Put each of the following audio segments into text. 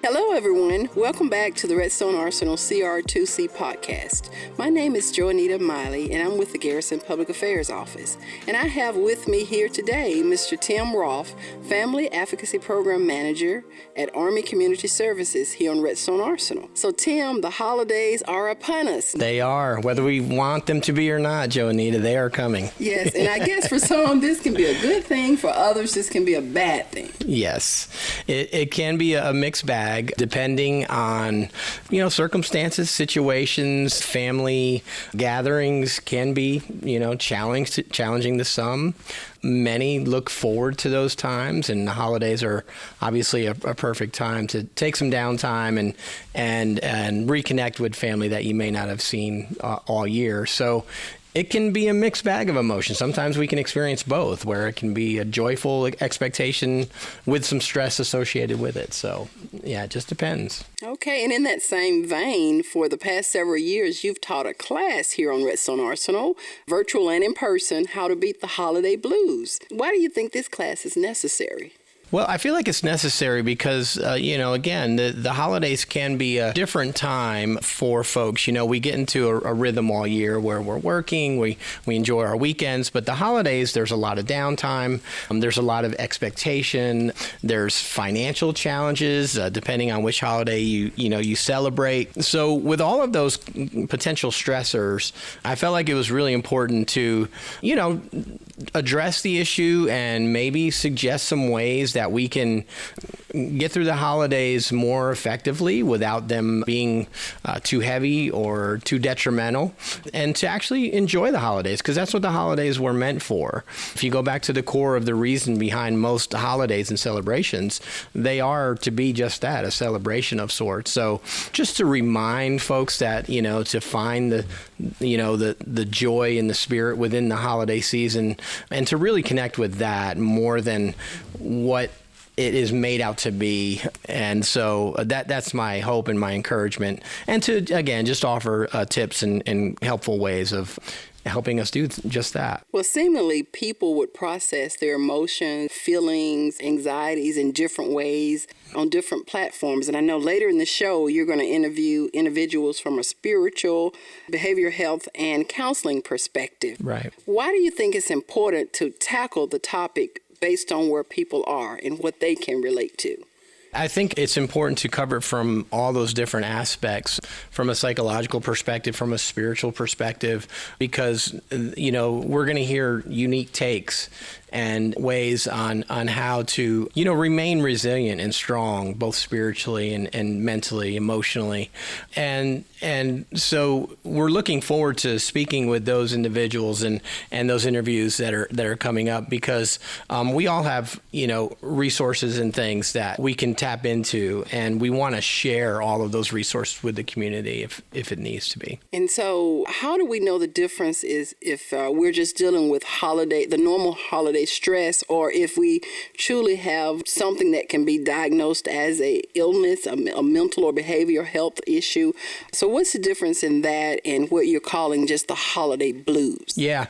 Hello, everyone. Welcome back to the Redstone Arsenal CR2C podcast. My name is Jo Anita Miley, and I'm with the Garrison Public Affairs office. And I have with me here today Mr. Tim Rolfe, Family Advocacy Program Manager at Army Community Services here on Redstone Arsenal. So, Tim, the holidays are upon us. They are. Whether we want them to be or not, Jo Anita, they are coming. Yes, and I guess for some, this can be a good thing. For others, this can be a bad thing. Yes, it can be a mixed bag. Depending on, circumstances, situations, family gatherings can be, challenging to some. Many look forward to those times, and the holidays are obviously a perfect time to take some downtime and reconnect with family that you may not have seen all year. So it can be a mixed bag of emotions. Sometimes we can experience both, where it can be a joyful expectation with some stress associated with it. So, yeah, it just depends. Okay, and in that same vein, for the past several years, you've taught a class here on Redstone Arsenal, virtual and in person, how to beat the holiday blues. Why do you think this class is necessary? Well, I feel like it's necessary because, again, the holidays can be a different time for folks. We get into a rhythm all year where we're working, we enjoy our weekends, but the holidays, there's a lot of downtime, there's a lot of expectation, there's financial challenges, depending on which holiday you celebrate. So with all of those potential stressors, I felt like it was really important to, address the issue and maybe suggest some ways that we can get through the holidays more effectively without them being too heavy or too detrimental, and to actually enjoy the holidays, because that's what the holidays were meant for. If you go back to the core of the reason behind most holidays and celebrations, they are to be just that, a celebration of sorts. So just to remind folks that, to find the joy and the spirit within the holiday season, and to really connect with that more than what it is made out to be. And so that's my hope and my encouragement. And to, again, just offer tips and helpful ways of helping us do just that. Well, seemingly people would process their emotions, feelings, anxieties in different ways on different platforms. And I know later in the show, you're going to interview individuals from a spiritual, behavioral health, and counseling perspective. Right. Why do you think it's important to tackle the topic based on where people are and what they can relate to? I think it's important to cover it from all those different aspects, from a psychological perspective, from a spiritual perspective, because, we're going to hear unique takes and ways on how to, remain resilient and strong, both spiritually and mentally, emotionally. And so we're looking forward to speaking with those individuals and those interviews that are coming up, because we all have, resources and things that we can tap into, and we want to share all of those resources with the community if it needs to be. And so how do we know the difference is if we're just dealing with the normal holiday stress, or if we truly have something that can be diagnosed as a illness, a mental or behavioral health issue? So what's the difference in that and what you're calling just the holiday blues? Yeah.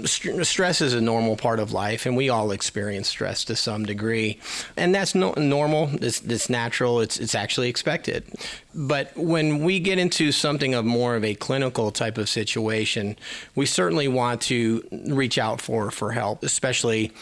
Stress is a normal part of life, and we all experience stress to some degree. And that's normal. It's natural. It's actually expected. But when we get into something of more of a clinical type of situation, we certainly want to reach out for help, especially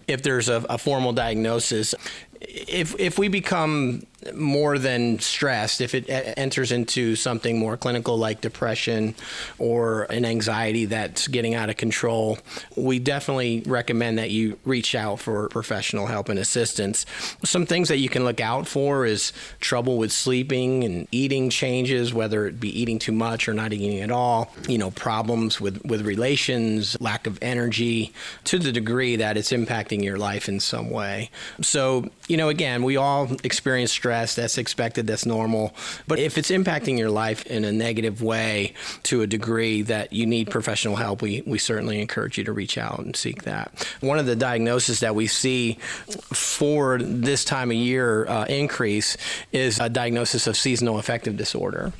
if there's a formal diagnosis. If we become more than stressed, if it enters into something more clinical like depression or an anxiety that's getting out of control, we definitely recommend that you reach out for professional help and assistance. Some things that you can look out for is trouble with sleeping and eating changes, whether it be eating too much or not eating at all, problems with relations, lack of energy, to the degree that it's impacting your life in some way. So, again, we all experience stress. That's expected. That's normal. But if it's impacting your life in a negative way to a degree that you need professional help, we certainly encourage you to reach out and seek that. One of the diagnoses that we see for this time of year increase is a diagnosis of seasonal affective disorder.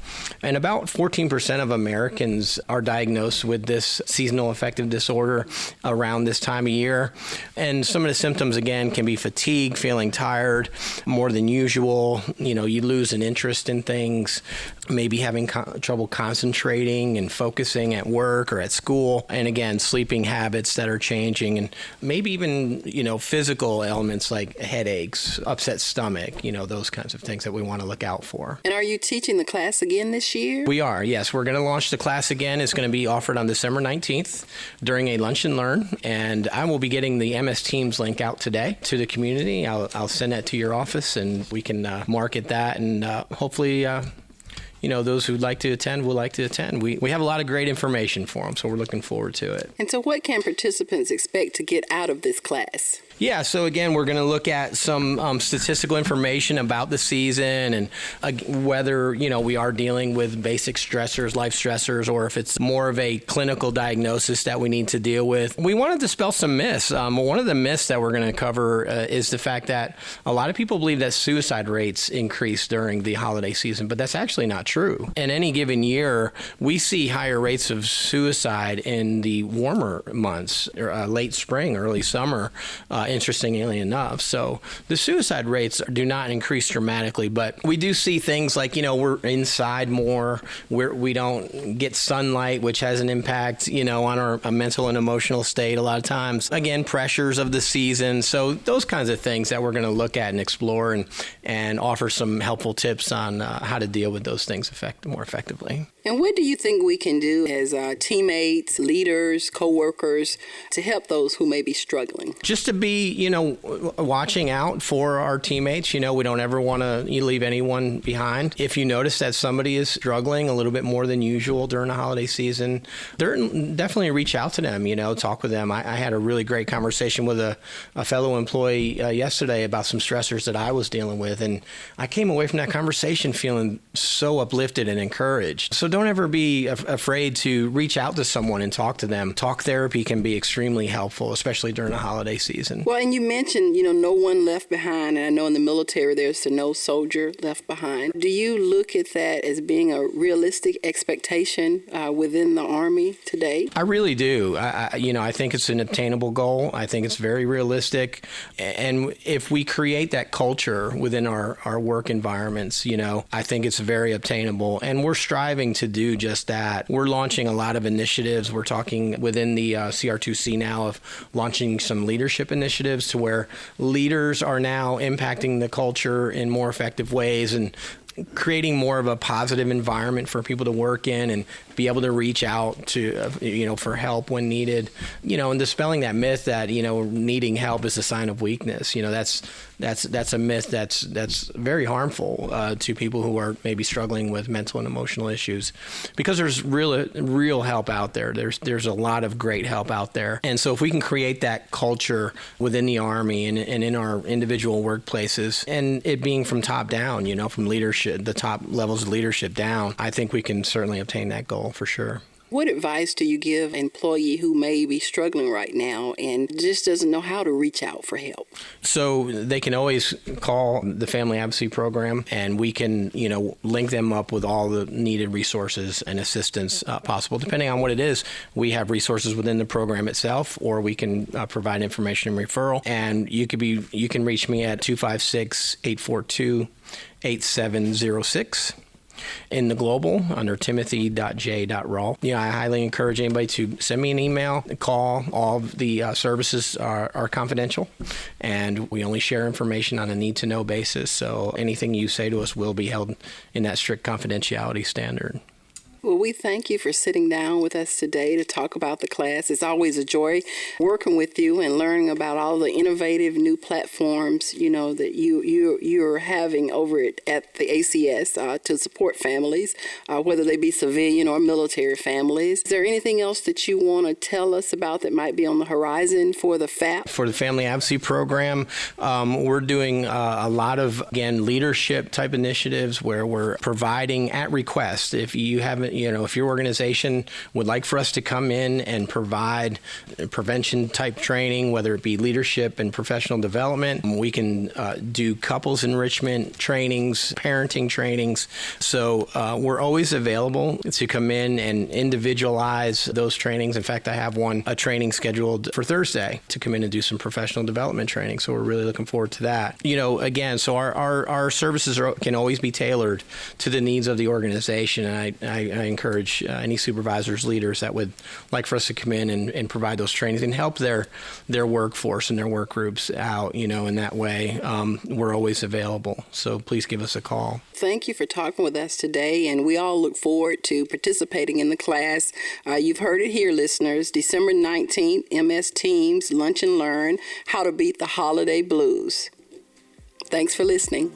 And about 14% of Americans are diagnosed with this seasonal affective disorder around this time of year. And some of the symptoms, again, can be fatigue, feeling tired, tired more than usual. You lose an interest in things, maybe having trouble concentrating and focusing at work or at school. And again, sleeping habits that are changing, and maybe even, physical elements like headaches, upset stomach, those kinds of things that we want to look out for. And are you teaching the class again this year? We are, yes. We're going to launch the class again. It's going to be offered on December 19th during a lunch and learn. And I will be getting the MS Teams link out today to the community. I'll send that to your office, and we can market that, and hopefully those who'd like to attend will like to attend. We have a lot of great information for them, so we're looking forward to it. And so what can participants expect to get out of this class? Yeah, so again, we're going to look at some statistical information about the season and whether, we are dealing with basic stressors, life stressors, or if it's more of a clinical diagnosis that we need to deal with. We want to dispel some myths. One of the myths that we're going to cover is the fact that a lot of people believe that suicide rates increase during the holiday season, but that's actually not true. In any given year, we see higher rates of suicide in the warmer months, late spring, early summer, interestingly enough. So the suicide rates do not increase dramatically, but we do see things like, we're inside more, we don't get sunlight, which has an impact, on our mental and emotional state a lot of times. Again, pressures of the season. So those kinds of things that we're going to look at and explore and offer some helpful tips on how to deal with those things more effectively. And what do you think we can do as teammates, leaders, co-workers to help those who may be struggling? Just to be, watching out for our teammates. We don't ever want to leave anyone behind. If you notice that somebody is struggling a little bit more than usual during the holiday season, definitely reach out to them, talk with them. I had a really great conversation with a fellow employee yesterday about some stressors that I was dealing with, and I came away from that conversation feeling so uplifted and encouraged. So don't ever be afraid to reach out to someone and talk to them. Talk therapy can be extremely helpful, especially during the holiday season. Well, and you mentioned, no one left behind. And I know in the military there's no soldier left behind. Do you look at that as being a realistic expectation within the Army today? I really do. I think it's an obtainable goal. I think it's very realistic. And if we create that culture within our work environments, I think it's very obtainable. And we're striving to do just that. We're launching a lot of initiatives. We're talking within the CR2C now of launching some leadership initiatives to where leaders are now impacting the culture in more effective ways and creating more of a positive environment for people to work in and be able to reach out to, for help when needed, and dispelling that myth that, needing help is a sign of weakness. That's a myth that's very harmful to people who are maybe struggling with mental and emotional issues, because there's real help out there. There's a lot of great help out there. And so if we can create that culture within the Army and in our individual workplaces, and it being from top down, from leadership, the top levels of leadership down, I think we can certainly obtain that goal for sure. What advice do you give an employee who may be struggling right now and just doesn't know how to reach out for help? So they can always call the Family Advocacy Program, and we can, link them up with all the needed resources and assistance possible. Depending on what it is, we have resources within the program itself, or we can provide information and referral. And you can reach me at 256-842-8706. in the global under timothy.j.rolfe. I highly encourage anybody to send me an email, call. All of the services are confidential, and we only share information on a need-to-know basis. So anything you say to us will be held in that strict confidentiality standard. Well, we thank you for sitting down with us today to talk about the class. It's always a joy working with you and learning about all the innovative new platforms, that you're having over at the ACS to support families, whether they be civilian or military families. Is there anything else that you want to tell us about that might be on the horizon for the FAP? For the Family Advocacy Program, we're doing a lot of, again, leadership type initiatives where we're providing at request. If you have if your organization would like for us to come in and provide prevention type training, whether it be leadership and professional development, we can do couples enrichment trainings, parenting trainings. So we're always available to come in and individualize those trainings. In fact, I have a training scheduled for Thursday to come in and do some professional development training. So we're really looking forward to that. Again, so our services can always be tailored to the needs of the organization. And I encourage any supervisors, leaders that would like for us to come in and provide those trainings and help their workforce and their work groups out, in that way. We're always available. So please give us a call. Thank you for talking with us today, and we all look forward to participating in the class. You've heard it here, listeners. December 19th, MS Teams Lunch and Learn, How to Beat the Holiday Blues. Thanks for listening.